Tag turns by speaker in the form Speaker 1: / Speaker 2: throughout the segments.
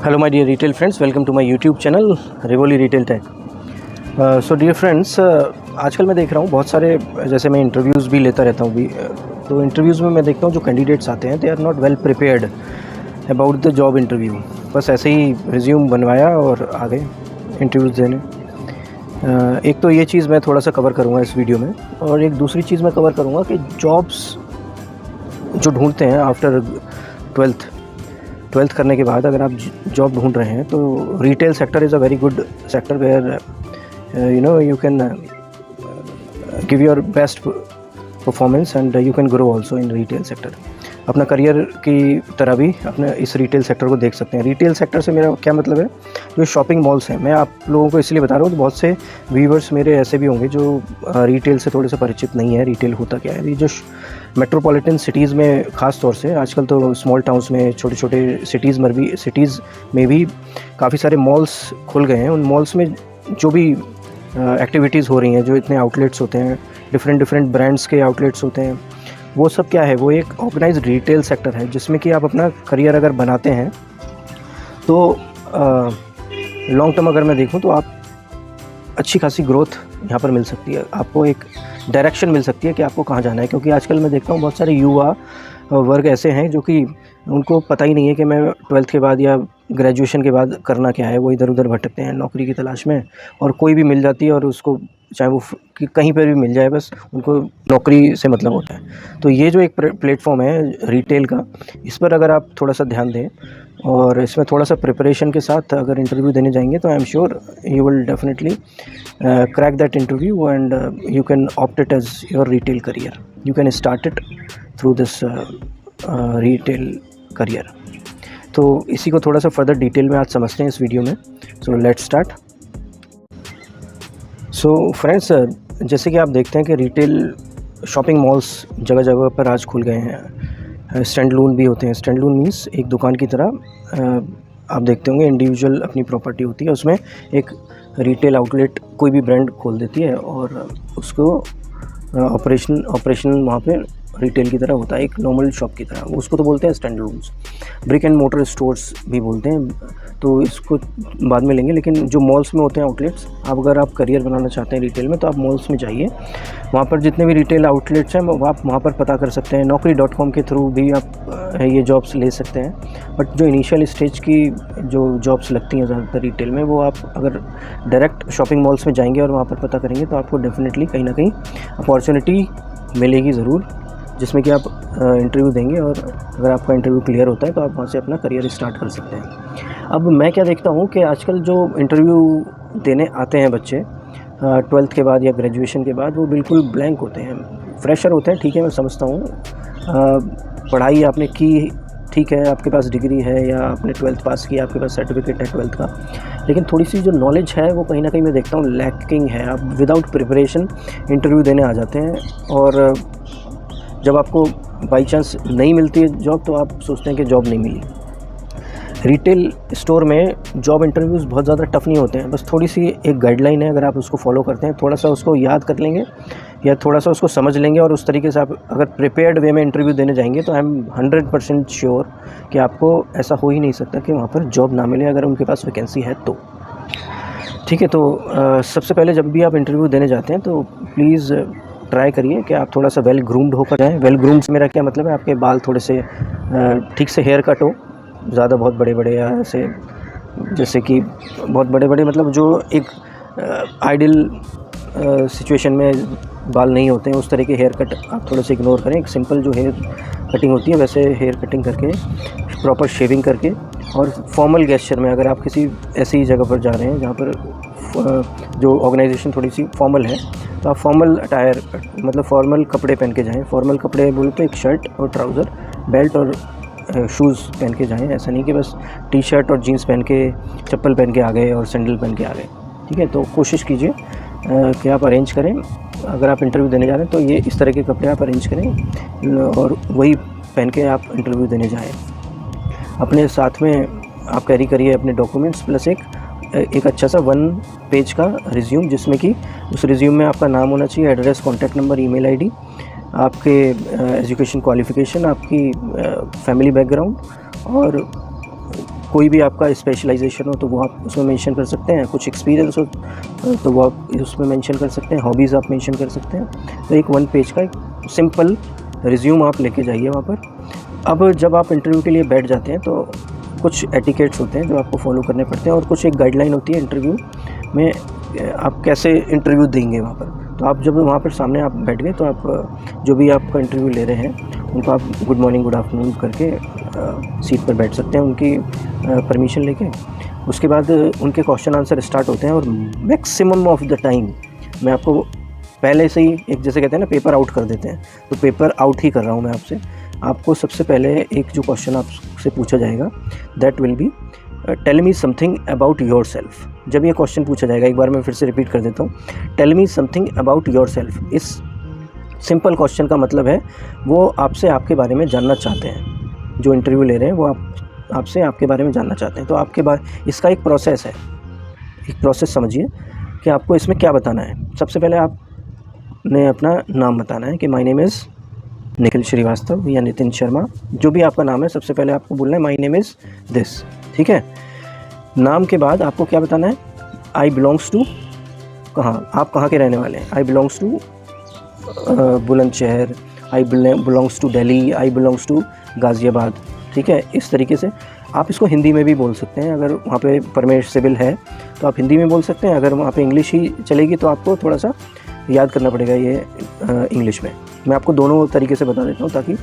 Speaker 1: Hello my dear retail friends, welcome to my YouTube channel Rivoli Retail Tech. So dear friends, आजकल मैं देख रहा हूँ बहुत सारे, जैसे मैं इंटरव्यूज़ भी लेता रहता हूँ भी, तो इंटरव्यूज़ में मैं देखता हूँ जो कैंडिडेट्स आते हैं they are not well prepared about the job interview. बस ऐसे ही रिज्यूम बनवाया और आ गए इंटरव्यूज़ देने। एक तो ये चीज़ मैं थोड़ा सा कवर करूँगा इस वीडियो में, और एक दूसरी चीज़ मैं कवर करूँगा कि जॉब्स जो ढूंढते हैं आफ्टर ट्वेल्थ करने के बाद अगर आप जॉब ढूंढ रहे हैं तो retail sector is a very good sector where you can give your best performance and you can grow also in retail sector. अपना करियर की तरह भी अपने इस रिटेल सेक्टर को देख सकते हैं। रिटेल सेक्टर से मेरा क्या मतलब है, जो शॉपिंग मॉल्स हैं, मैं आप लोगों को इसलिए बता रहा हूँ, तो बहुत से व्यूवर्स मेरे ऐसे भी होंगे जो रिटेल से थोड़े से परिचित नहीं है। रिटेल होता क्या है, ये जो मेट्रोपॉलिटन सिटीज़ में ख़ास तौर से, आजकल तो स्मॉल टाउन्स में, छोटे छोटे सिटीज़ में भी काफ़ी सारे मॉल्स खुल गए हैं। उन मॉल्स में जो भी एक्टिविटीज़ हो रही हैं, जो इतने आउटलेट्स होते हैं, डिफरेंट ब्रांड्स के आउटलेट्स होते हैं, वो सब क्या है, वो एक ऑर्गेनाइज्ड रिटेल सेक्टर है जिसमें कि आप अपना करियर अगर बनाते हैं तो लॉन्ग टर्म अगर मैं देखूं तो आप अच्छी खासी ग्रोथ यहाँ पर मिल सकती है, आपको एक डायरेक्शन मिल सकती है कि आपको कहाँ जाना है। क्योंकि आजकल मैं देखता हूँ बहुत सारे युवा वर्ग ऐसे हैं जो कि उनको पता ही नहीं है कि मैं 12th के बाद या ग्रेजुएशन के बाद करना क्या है। वो इधर उधर भटकते हैं नौकरी की तलाश में, और कोई भी मिल जाती है और उसको चाहे वो कहीं पर भी मिल जाए, बस उनको नौकरी से मतलब होता है। तो ये जो एक प्लेटफॉर्म है रिटेल का, इस पर अगर आप थोड़ा सा ध्यान दें और इसमें थोड़ा सा प्रिपरेशन के साथ अगर इंटरव्यू देने जाएंगे तो I am sure you will definitely crack that interview and you can opt it as your retail career. You can start it through this retail career. तो इसी को थोड़ा सा फर्दर डिटेल में आज समझते हैं इस वीडियो में। So let's start. So friends, जैसे कि आप देखते हैं कि रिटेल शॉपिंग मॉल्स जगह जगह पर आज खुल गए हैं। स्टैंडलोन भी होते हैं। स्टैंडलोन मीन्स एक दुकान की तरह, आप देखते होंगे इंडिविजुअल अपनी प्रॉपर्टी होती है, उसमें एक रिटेल आउटलेट कोई भी ब्रांड खोल देती है और उसको ऑपरेशन वहाँ पे रिटेल की तरह होता है, एक नॉर्मल शॉप की तरह। उसको तो बोलते हैं स्टैंडलोन्स, ब्रिक एंड मोटर स्टोर्स भी बोलते हैं, तो इसको बाद में लेंगे। लेकिन जो मॉल्स में होते हैं आउटलेट्स, अगर आप करियर बनाना चाहते हैं रिटेल में तो आप मॉल्स में जाइए, वहाँ पर जितने भी रिटेल आउटलेट्स हैं आप वहाँ पर पता कर सकते हैं। naukri.com के थ्रू भी आप ये जॉब्स ले सकते हैं। बट जो इनिशियल स्टेज की जो जॉब्स लगती हैं ज़्यादातर रिटेल में, वो आप अगर डायरेक्ट शॉपिंग मॉल्स में जाएंगे और वहाँ पर पता करेंगे तो आपको डेफिनेटली कहीं ना कहीं अपॉर्चुनिटी मिलेगी ज़रूर, जिसमें कि आप इंटरव्यू देंगे और अगर आपका इंटरव्यू क्लियर होता है तो आप वहाँ से अपना करियर स्टार्ट कर सकते हैं। अब मैं क्या देखता हूँ कि आजकल जो इंटरव्यू देने आते हैं बच्चे 12th के बाद या ग्रेजुएशन के बाद, वो बिल्कुल ब्लैंक होते हैं, फ्रेशर होते हैं। ठीक है, मैं समझता हूँ पढ़ाई आपने की, ठीक है, आपके पास डिग्री है या आपने 12th पास किया, आपके पास सर्टिफिकेट है 12th का, लेकिन थोड़ी सी जो नॉलेज है वो कहीं ना कहीं मैं देखता हूँ लैकिंग है। आप विदाउट प्रिपरेशन इंटरव्यू देने आ जाते हैं और जब आपको बाई चांस नहीं मिलती है जॉब तो आप सोचते हैं कि जॉब नहीं मिली। रिटेल स्टोर में जॉब इंटरव्यूज़ बहुत ज़्यादा टफ नहीं होते हैं, बस थोड़ी सी एक गाइडलाइन है, अगर आप उसको फॉलो करते हैं, थोड़ा सा उसको याद कर लेंगे या थोड़ा सा उसको समझ लेंगे और उस तरीके से आप अगर प्रिपेयर्ड वे में इंटरव्यू देने जाएंगे तो आई एम 100% श्योर कि आपको ऐसा हो ही नहीं सकता कि वहाँ पर जॉब ना मिले अगर उनके पास वैकेंसी है तो। ठीक है, तो सबसे पहले जब भी आप इंटरव्यू देने जाते हैं तो प्लीज़ ट्राई करिए कि आप थोड़ा सा वेल ग्रूम्ड होकर जाएँ। वेल ग्रूम्ड से मेरा क्या मतलब है, आपके बाल थोड़े से ठीक से हेयर कट हो, ज़्यादा बहुत बड़े बड़े या ऐसे, जैसे कि बहुत बड़े बड़े मतलब जो एक आइडियल सिचुएशन में बाल नहीं होते हैं उस तरह के हेयर कट आप थोड़े से इग्नोर करें। एक सिंपल जो हेयर कटिंग होती है वैसे हेयर कटिंग करके, प्रॉपर शेविंग करके, और फॉर्मल गेस्चर में अगर आप किसी ऐसी जगह पर जा रहे हैं जहाँ पर जो ऑर्गेनाइजेशन थोड़ी सी फॉर्मल है, तो आप फॉर्मल अटायर मतलब फॉर्मल कपड़े पहन के जाएं। फॉर्मल कपड़े बोले तो एक शर्ट और ट्राउज़र, बेल्ट और शूज़ पहन के जाएं। ऐसा नहीं कि बस टी शर्ट और जीन्स पहन के, चप्पल पहन के आ गए और सैंडल पहन के आ गए। ठीक है, तो कोशिश कीजिए कि आप अरेंज करें, अगर आप इंटरव्यू देने जा रहे हैं तो ये इस तरह के कपड़े आप अरेंज करें और वही पहन के आप इंटरव्यू देने जाएँ। अपने साथ में आप कैरी करिए अपने डॉक्यूमेंट्स प्लस एक अच्छा सा 1 पेज का रिज्यूम, जिसमें कि उस रिज्यूम में आपका नाम होना चाहिए, address, contact number, email ID, आपके एजुकेशन क्वालिफ़िकेशन, आपकी फैमिली बैकग्राउंड और कोई भी आपका स्पेशलाइजेशन हो तो वो आप उसमें मेंशन कर सकते हैं, कुछ एक्सपीरियंस हो तो वो आप उसमें मेंशन कर सकते हैं, हॉबीज़ आप मेंशन कर सकते हैं। तो एक 1 पेज का एक सिंपल रिज्यूम आप लेके जाइए वहाँ पर। अब जब आप इंटरव्यू के लिए बैठ जाते हैं तो कुछ एटिकेट्स होते हैं जो आपको फॉलो करने पड़ते हैं, और कुछ एक गाइडलाइन होती है इंटरव्यू में आप कैसे इंटरव्यू देंगे वहाँ पर। तो आप जब वहाँ पर सामने आप बैठ गए तो आप जो भी आपका इंटरव्यू ले रहे हैं उनको आप गुड मॉर्निंग गुड आफ्टरनून करके सीट पर बैठ सकते हैं उनकी परमिशन लेके। उसके बाद उनके क्वेश्चन आंसर स्टार्ट होते हैं, और मैक्सिमम ऑफ द टाइम मैं आपको पहले से ही एक जैसे कहते हैं ना पेपर आउट कर देते हैं, तो पेपर आउट ही कर रहा हूँ मैं आपसे। आपको सबसे पहले एक जो क्वेश्चन आपसे पूछा जाएगा that will be tell me something about your self. जब ये क्वेश्चन पूछा जाएगा, एक बार मैं फिर से रिपीट कर देता हूँ, tell me something about your self. इस सिंपल क्वेश्चन का मतलब है वो आपसे आपके बारे में जानना चाहते हैं, जो इंटरव्यू ले रहे हैं वो आपसे आपके बारे में जानना चाहते हैं। तो आपके इसका एक प्रोसेस है, एक प्रोसेस समझिए कि आपको इसमें क्या बताना है। सबसे पहले आपने अपना नाम बताना है कि my name is Nikhil Shrivastava या नितिन शर्मा, जो भी आपका नाम है। सबसे पहले आपको बोलना है माय नेम इज़ दिस, ठीक है। नाम के बाद आपको क्या बताना है, आई बिलोंग्स टू, कहाँ, आप कहाँ के रहने वाले हैं। I belongs to Bulandshahr, I belongs to Delhi, I belongs to Ghaziabad, ठीक है। इस तरीके से आप इसको हिंदी में भी बोल सकते हैं। अगर वहाँ पे परमिसिबल है तो आप हिंदी में बोल सकते हैं, अगर वहाँ पे इंग्लिश ही चलेगी तो आपको थोड़ा सा याद करना पड़ेगा ये इंग्लिश में। मैं आपको दोनों तरीके से बता देता हूँ ताकि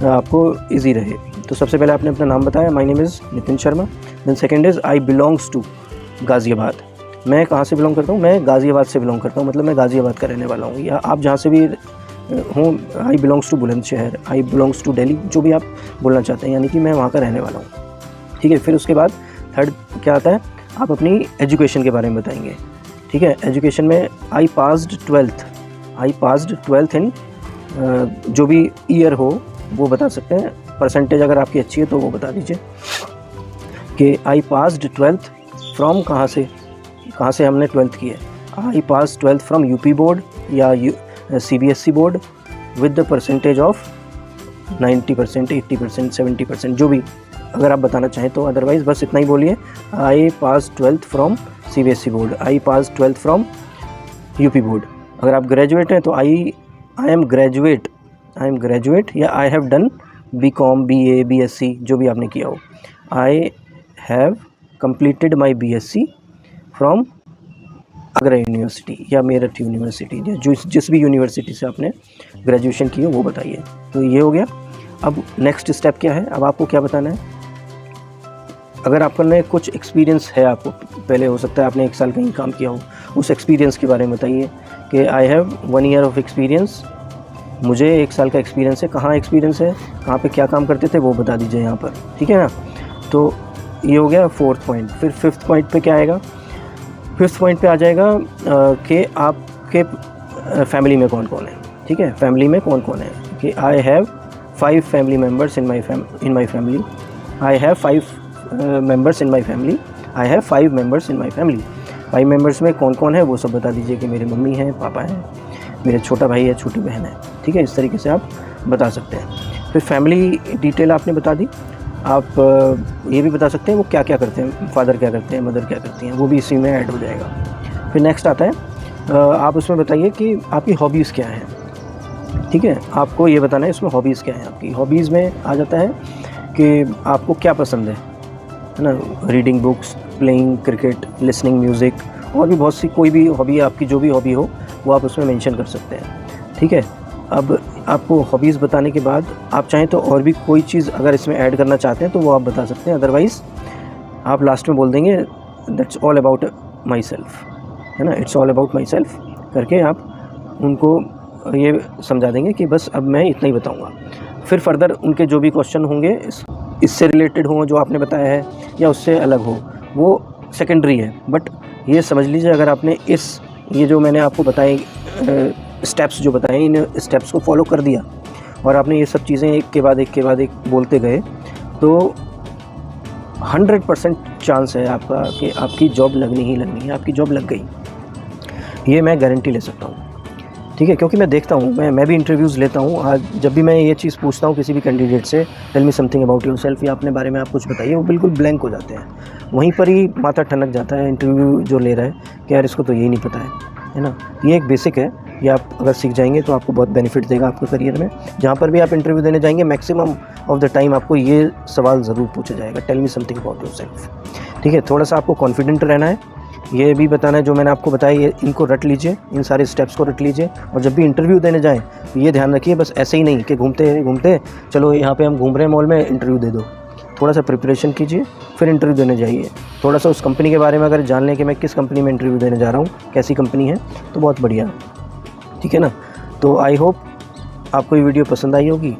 Speaker 1: आपको इजी रहे। तो सबसे पहले आपने अपना नाम बताया, my name is Nitin Sharma. Then second is I belongs to Ghaziabad. मैं कहाँ से बिलोंग करता हूँ, मैं गाज़ियाबाद से बिलोंग करता हूँ, मतलब मैं गाज़ियाबाद का रहने वाला हूँ। या आप जहाँ से भी हूँ, I belongs to Bulandshahr, I belongs to Delhi, जो भी आप बोलना चाहते हैं, यानी कि मैं वहाँ का रहने वाला हूँ, ठीक है। फिर उसके बाद थर्ड क्या आता है, आप अपनी एजुकेशन के बारे में बताएंगे, ठीक है। एजुकेशन में आई पास्ड ट्वेल्थ इन जो भी ईयर हो वो बता सकते हैं। परसेंटेज अगर आपकी अच्छी है तो वो बता दीजिए कि आई पास्ड ट्वेल्थ फ्रॉम, कहाँ से हमने ट्वेल्थ की है। आई pass twelfth from UP board या CBSE board with the percentage of 90%, 80%, 70%, जो भी अगर आप बताना चाहें तो। अदरवाइज़ बस इतना ही बोलिए, I pass twelfth from CBSE board, I pass twelfth from UP board. अगर आप ग्रेजुएट हैं तो आई एम ग्रेजुएट या I have done BCom, BA, BSc, जो भी आपने किया हो। I have completed my BSc from Agra university या मेरठ यूनिवर्सिटी, या जिस भी यूनिवर्सिटी से आपने ग्रेजुएशन की हो वो बताइए। तो ये हो गया। अब नेक्स्ट स्टेप क्या है, अब आपको क्या बताना है। अगर आपने कुछ एक्सपीरियंस है, आपको पहले हो सकता है आपने 1 साल कहीं काम किया हो, उस एक्सपीरियंस के बारे में बताइए कि I have 1 year of experience, मुझे 1 साल का एक्सपीरियंस है। कहाँ एक्सपीरियंस है, कहाँ पे क्या काम करते थे वो बता दीजिए यहाँ पर, ठीक है ना। तो ये हो गया 4th पॉइंट। फिर 5th पॉइंट पे क्या आएगा, 5th पॉइंट पे आ जाएगा कि आपके फैमिली में कौन कौन है, ठीक है। फैमिली में कौन कौन है कि I have 5 family members in my family, I have 5 members in my family, I have 5 members in my family. 5 members में कौन कौन है वो सब बता दीजिए कि मेरी मम्मी है, पापा हैं, मेरे छोटा भाई है, छोटी बहन है, ठीक है। इस तरीके से आप बता सकते हैं। फिर फैमिली डिटेल आपने बता दी। आप ये भी बता सकते हैं वो क्या क्या करते हैं, फादर क्या करते हैं, मदर क्या करती हैं, वो भी इसी में ऐड हो जाएगा। फिर नेक्स्ट आता है आप उसमें बताइए कि आपकी हॉबीज़ क्या हैं, ठीक है। आपको ये बताना है इसमें हॉबीज़ क्या हैं आपकी। हॉबीज़ में आ जाता है कि आपको क्या पसंद है ना, reading books, playing cricket, listening music, और भी बहुत सी कोई भी हॉबी आपकी, जो भी हॉबी हो वो आप उसमें मेंशन कर सकते हैं, ठीक है। अब आपको हॉबीज़ बताने के बाद आप चाहें तो और भी कोई चीज़ अगर इसमें ऐड करना चाहते हैं तो वो आप बता सकते हैं। अदरवाइज़ आप लास्ट में बोल देंगे that's all about my self, है ना, it's all about my self करके आप उनको ये समझा देंगे कि बस अब मैं इतना ही बताऊँगा। फिर फर्दर उनके जो भी क्वेश्चन होंगे इससे रिलेटेड हों, जो आपने बताया है, या उससे अलग हो, वो सेकेंडरी है। बट ये समझ लीजिए अगर आपने ये जो मैंने आपको बताए स्टेप्स जो बताए, इन स्टेप्स को फॉलो कर दिया और आपने ये सब चीज़ें एक के बाद एक बोलते गए, तो 100% चांस है आपका कि आपकी जॉब लगनी ही लगनी है। आपकी जॉब लग गई, ये मैं गारंटी ले सकता हूँ। ठीक है, क्योंकि मैं देखता हूँ, मैं भी इंटरव्यूज़ लेता हूँ। आज जब भी मैं ये चीज़ पूछता हूँ किसी भी कैंडिडेट से, tell me something about yourself, या अपने बारे में आप कुछ बताइए, वो बिल्कुल ब्लैंक हो जाते हैं। वहीं पर ही माथा ठनक जाता है इंटरव्यू जो ले रहा है कि यार इसको तो यही नहीं पता है ना। ये एक बेसिक है, ये आप अगर सीख जाएंगे तो आपको बहुत बेनिफिट देगा आपके करियर में। जहाँ पर भी आप इंटरव्यू देने जाएंगे, मैक्सिमम ऑफ द टाइम आपको ये सवाल ज़रूर पूछा जाएगा, tell me something about yourself. ठीक है, थोड़ा सा आपको कॉन्फिडेंट रहना है, ये भी बताना है जो मैंने आपको बताया, ये इनको रट लीजिए, इन सारे स्टेप्स को रट लीजिए। और जब भी इंटरव्यू देने जाएं तो ये ध्यान रखिए, बस ऐसे ही नहीं कि घूमते घूमते चलो यहाँ पे हम घूम रहे हैं मॉल में, इंटरव्यू दे दो। थोड़ा सा प्रिपरेशन कीजिए, फिर इंटरव्यू देने जाइए। थोड़ा सा उस कंपनी के बारे में अगर जान लें कि मैं किस कंपनी में इंटरव्यू देने जा रहा हूँ, कैसी कंपनी है, तो बहुत बढ़िया। ठीक है ना। तो आई होप आपको ये वीडियो पसंद आई होगी।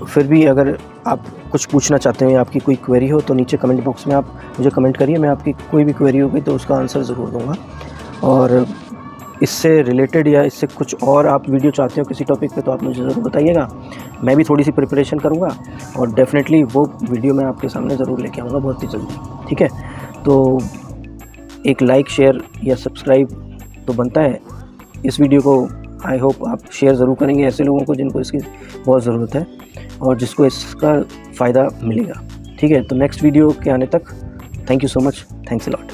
Speaker 1: फिर भी अगर आप कुछ पूछना चाहते हैं, आपकी कोई क्वेरी हो, तो नीचे कमेंट बॉक्स में आप मुझे कमेंट करिए। मैं आपकी कोई भी क्वेरी होगी तो उसका आंसर ज़रूर दूंगा। और इससे रिलेटेड या इससे कुछ और आप वीडियो चाहते हो किसी टॉपिक पे, तो आप मुझे ज़रूर बताइएगा। मैं भी थोड़ी सी प्रिपरेशन करूँगा और डेफिनेटली वो वीडियो मैं आपके सामने ज़रूर लेके आऊँगा बहुत ही जल्दी। ठीक है, तो एक लाइक, शेयर या सब्सक्राइब तो बनता है इस वीडियो को। आई होप आप शेयर ज़रूर करेंगे ऐसे लोगों को जिनको इसकी बहुत ज़रूरत है और जिसको इसका फ़ायदा मिलेगा। ठीक है, तो नेक्स्ट वीडियो के आने तक thank you so much, thanks a lot.